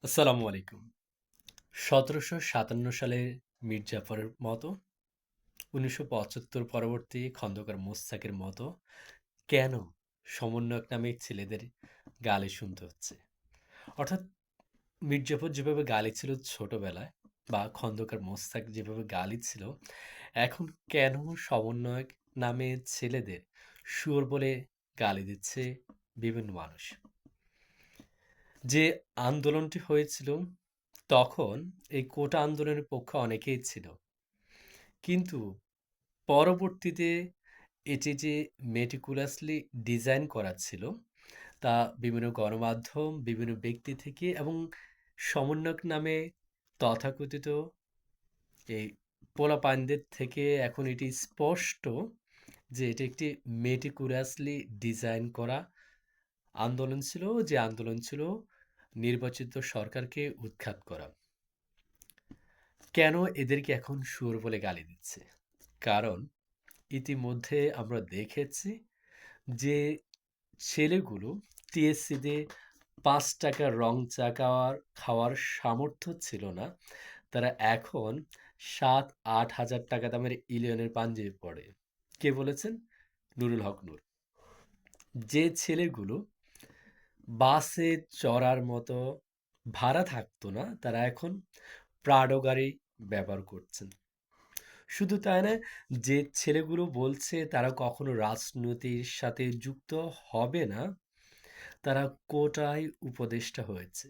আসসালামু আলাইকুম। ১৭৫৭ সালে মীর জাফরের মতো, ১৯৭৫ পরবর্তী খন্দকার মোশতাকের মতো কেন সমন্বয়ক নামে ছেলেদের গালি শুনতে হচ্ছে? অর্থাৎ মীর জাফর যেভাবে গালি ছিল ছোটবেলায় বা খন্দকার মোশতাক যেভাবে গালি ছিল, এখন কেন সমন্বয়ক নামে ছেলেদের শুয়োর বলে গালি দিচ্ছে বিভিন্ন মানুষ? যে আন্দোলনটি হয়েছিল তখন এই কোটা আন্দোলনের পক্ষে অনেকেই ছিল। কিন্তু পরবর্তীতে এটি যে meticulously ডিজাইন করা ছিল, তা বিভিন্ন গণমাধ্যম, বিভিন্ন ব্যক্তি থেকে এবং সমন্বয়ক নামে তথাকথিত এই পোলাপানদের থেকে এখন এটি স্পষ্ট যে এটি একটি meticulously ডিজাইন করা আন্দোলন ছিল, যে আন্দোলন ছিল নির্বাচিত সরকারকে উৎখাত করা। কেন এদেরকে এখন শুয়োর বলে গালি দিচ্ছে? কারণ ইতিমধ্যে আমরা দেখেছি যে ছেলেগুলো টিএসসিতে ৳৫ রং চা খাওয়ার সামর্থ্য ছিল না। তারা এখন ৭-৮ হাজার টাকা দামের ইলিয়নের পাঞ্জাবি পরে। কে বলেছেন? নুরুল হক নূর। যে ছেলেগুলো বাসে চড়ার মতো ভাড়া থাকতো না, তারা এখন প্রাডো গাড়ি ব্যবহার করছেন। শুধু তাই না, যে ছেলেগুলো বলছে তারা কখনো রাজনীতির সাথে যুক্ত হবে না, তারা কোটায় উপদেষ্টা হয়েছে।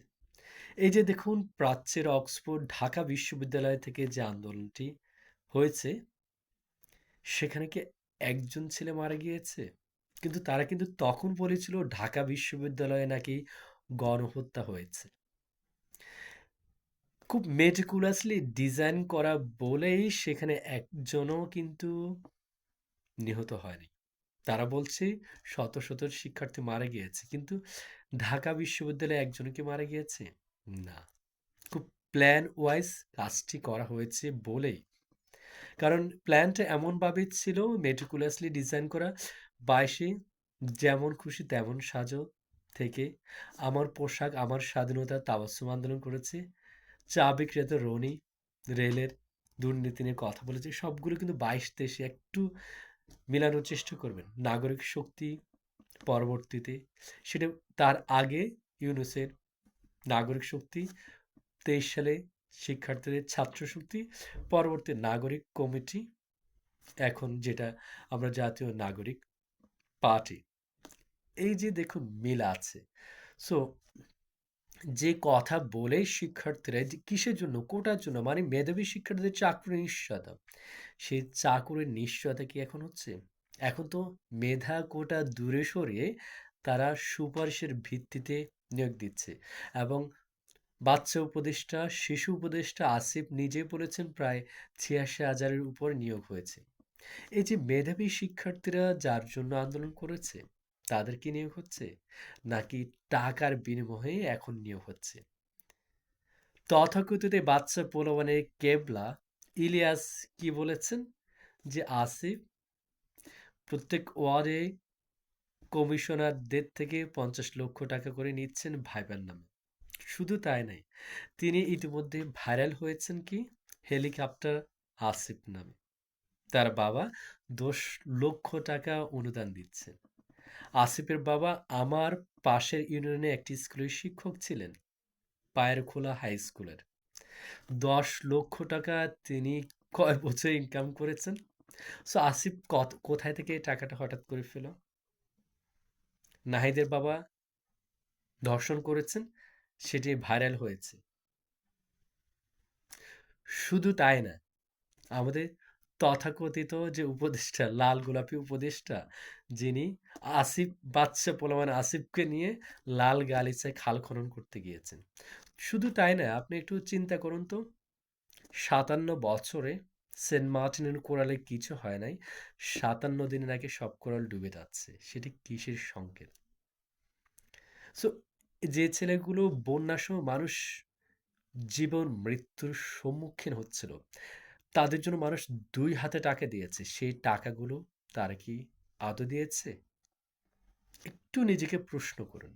এই যে দেখুন, প্রাচ্যের অক্সফোর্ড ঢাকা বিশ্ববিদ্যালয় থেকে যে আন্দোলনটি হয়েছে, সেখানে কি একজন ছেলে মারা গিয়েছে? কিন্তু তারা কিন্তু তখন বলেছিল ঢাকা বিশ্ববিদ্যালয়ে নাকি গণহত্যা হয়েছে। খুব meticulously ডিজাইন করা বলেই সেখানে একজনও কিন্তু নিহত হয়নি। তারা বলছে শত শত শিক্ষার্থী মারা গিয়েছে, কিন্তু ঢাকা বিশ্ববিদ্যালয়ে একজনও কি মারা গিয়েছে? না। খুব প্ল্যান ওয়াইজ কাজটি করা হয়েছে বলেই। কারণ প্ল্যানটা এমনভাবে ছিল, meticulously ডিজাইন করা। ২২-এ যেমন খুশি তেমন সাজো থেকে আমার পোশাক আমার স্বাধীনতা তাবাস্সুম আন্দোলন করেছে। চা বিক্রেতা রনি রেলের দুর্নীতি নিয়ে কথা বলেছে। সবগুলো কিন্তু ২২-২৩ একটু মেলানোর চেষ্টা করবেন। নাগরিক শক্তি পরবর্তীতে, সেটা তার আগে ইউনূসের নাগরিক শক্তি, ২৩ সালে শিক্ষার্থীদের ছাত্র শক্তি, পরবর্তী নাগরিক কমিটি, এখন যেটা আমরা জাতীয় নাগরিক পার্টি। এই যে দেখুন মিল আছে। সো যে কথা বলেই শিক্ষার্থীরা যে কিসের জন্য? কোটার জন্য, মানে মেধাবী শিক্ষার্থীদের চাকরির নিশ্চয়তা। সেই চাকুরির নিশ্চয়তা কি এখন হচ্ছে? এখন তো মেধা কোটা দূরে সরিয়ে তারা সুপারিশের ভিত্তিতে নিয়োগ দিচ্ছে। এবং বাচ্চা উপদেষ্টা, শিশু উপদেষ্টা আসিফ নিজেই বলেছেন প্রায় ৮৬,০০০-এর উপর নিয়োগ হয়েছে। এই যে মেধাবী শিক্ষার্থীরা যার জন্য আন্দোলন করেছে, তাদের কি নিয়োগ হচ্ছে? নাকি টাকার বিনিময়ে এখন নিয়োগ হচ্ছে? তথাকথিত বাচ্চা পোলাপানের কেবলা ইলিয়াস কি বলেছেন? যে আসিফ প্রত্যেক ওয়ার্ডে কমিশনারদের থেকে ৫০ লক্ষ টাকা করে নিচ্ছেন ভাইবার নামে। শুধু তাই নয়, তিনি ইতিমধ্যে ভাইরাল হয়েছেন কি হেলিকপ্টার আসিফ নামে। তার বাবা ১০ লক্ষ টাকা অনুদান দিচ্ছেন। আসিফের বাবা আমার পাশের ইউনিয়নে একটি স্কুলের শিক্ষক ছিলেন, পায়েরখোলা হাই স্কুলের। ১০ লক্ষ টাকা তিনি কয় বছর ইনকাম করেছেন? সো আসিফ কোথায় থেকে এই টাকাটা হঠাৎ করে পেল? নাহিদের বাবা ধর্ষণ করেছেন, সেটি ভাইরাল হয়েছে। শুধু তাই না, আমাদের তথাকথিত যে উপদেষ্টা, লাল গোলাপী উপদেষ্টা, যিনি আসিফ বাচ্চা পোলাপান আসিফকে নিয়ে লাল গালিচায় খাল খনন করতে গিয়েছেন। শুধু তাই না, আপনি একটু চিন্তা করুন তো, ৫৭ বছরে সেন্ট মার্টিনের কোরালে কিছু হয় নাই, ৫৭ দিনে নাকি সব কোরাল ডুবে যাচ্ছে। সেটি কিসের সংকেত? সো যে ছেলেগুলো বন্যার সময় মানুষ জীবন মৃত্যুর সম্মুখীন হচ্ছিল, তাদের জন্য মানুষ ২ হাতে টাকা দিয়েছে। সেই টাকাগুলো তারা কি আদৌ দিয়েছে? একটু নিজেকে প্রশ্ন করুন।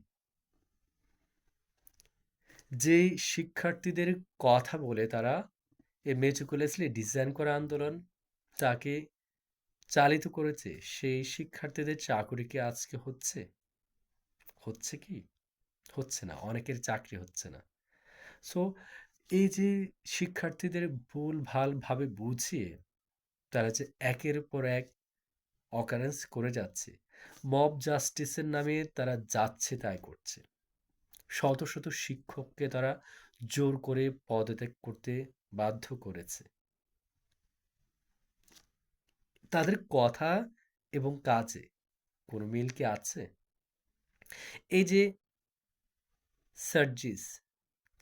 যেই শিক্ষার্থীদের কথা বলে তারা এই মেটিকুলাসলি ডিজাইন করা আন্দোলন তাকে চালিত করেছে, সেই শিক্ষার্থীদের চাকুরি কি আজকে হচ্ছে? হচ্ছে কি? হচ্ছে না। অনেকের চাকরি হচ্ছে না। সো এই যে শিক্ষার্থীদের ভুলভালভাবে বুঝিয়ে তারা যে একের পর এক অকারেন্স করে যাচ্ছে, মব জাস্টিসের নামে তারা যাচ্ছে তাই করছে। শত শত শিক্ষককে তারা জোর করে পদত্যাগ করতে বাধ্য করেছে। তাদের কথা এবং কাজে কোনো মিল কি আছে? এই যে সার্জিস,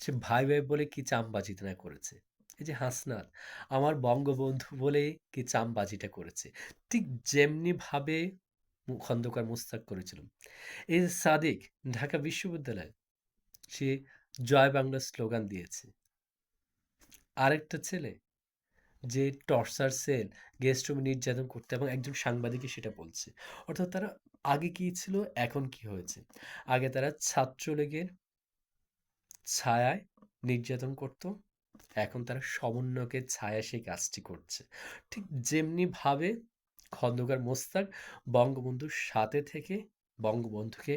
সে ভাই ভাই বলে কি চামবাজিটা না করেছে। এই যে হাসনাত, আমার বঙ্গবন্ধু বলে কি চামবাজিটা করেছে। ঠিক যেমনি ভাবে খন্দকার মোস্তাক করেছিল। এই যে সাদিক ঢাকা বিশ্ববিদ্যালয়, সে জয় বাংলা স্লোগান দিয়েছে। আরেকটা ছেলে যে টর্চার সেল গেস্ট রুমে নির্যাতন করতে এবং একজন সাংবাদিকই সেটা বলছে। অর্থাৎ তারা আগে কি ছিল, এখন কি হয়েছে। আগে তারা ছাত্রলীগের ছায়ায় নির্যাতন করত, এখন তারা সমন্বয়কের ছায়ায় সেই কাজটি করছে। ঠিক যেমনিভাবে খন্দকার মোস্তাক বঙ্গবন্ধুর সাথে থেকে বঙ্গবন্ধুকে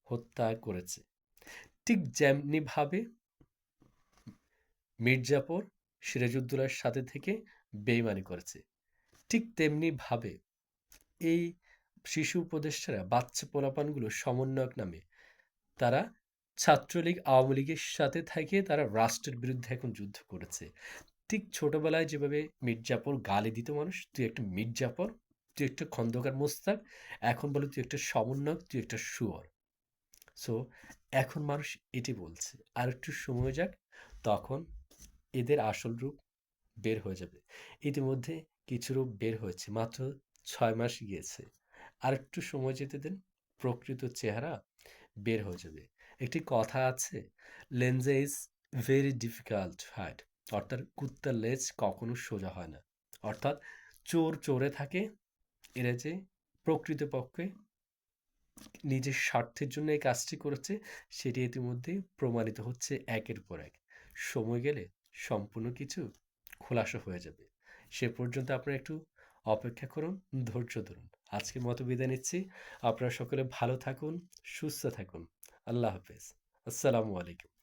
হত্যা করেছে, ঠিক যেমনিভাবে মির্জাপুর সিরাজউদ্দৌলার সাথে থেকে বেইমানি করেছে, ঠিক তেমনিভাবে এই শিশু উপদেষ্টারা বাচ্চা পোলাপানগুলো সমন্বয়ক নামে তারা ছাত্রলীগ আওয়ামী লীগের সাথে থেকে তারা রাষ্ট্রের বিরুদ্ধে এখন যুদ্ধ করেছে। ঠিক ছোটবেলায় যেভাবে মির্জাপুর গালি দিত মানুষ, তুই একটা মির্জাপুর, তুই একটা খন্দকার মোস্তাক, এখন বলে তুই একটা সমন্বয়ক, তুই একটা শুয়োর। সো এখন মানুষ এটি বলছে, আর একটু সময় যাক, তখন এদের আসল রূপ বের হয়ে যাবে। ইতিমধ্যে কিছু রূপ বের হয়েছে, মাত্র 6 মাস গিয়েছে। আর একটু সময় যেতে দেন, প্রকৃত চেহারা বের হয়ে যাবে। একটি কথা আছে, লেনজে ইজ ভেরি ডিফিকাল্ট হাইড, অর্থাৎ কুত্তার লেজ কখনো সোজা হয় না। অর্থাৎ চোর চোরে থাকে, এরা যে প্রকৃতপক্ষে নিজের স্বার্থের জন্য এই কাজটি করেছে সেটি ইতিমধ্যে প্রমাণিত হচ্ছে একের পর এক। সময় গেলে সম্পূর্ণ কিছু খোলাসা হয়ে যাবে। সে পর্যন্ত আপনারা একটু অপেক্ষা করুন, ধৈর্য ধরুন। আজকের মতো বিদায় নিচ্ছি। আপনারা সকলে ভালো থাকুন, সুস্থ থাকুন। আল্লাহ হাফেজ। আসসালামু আলাইকুম।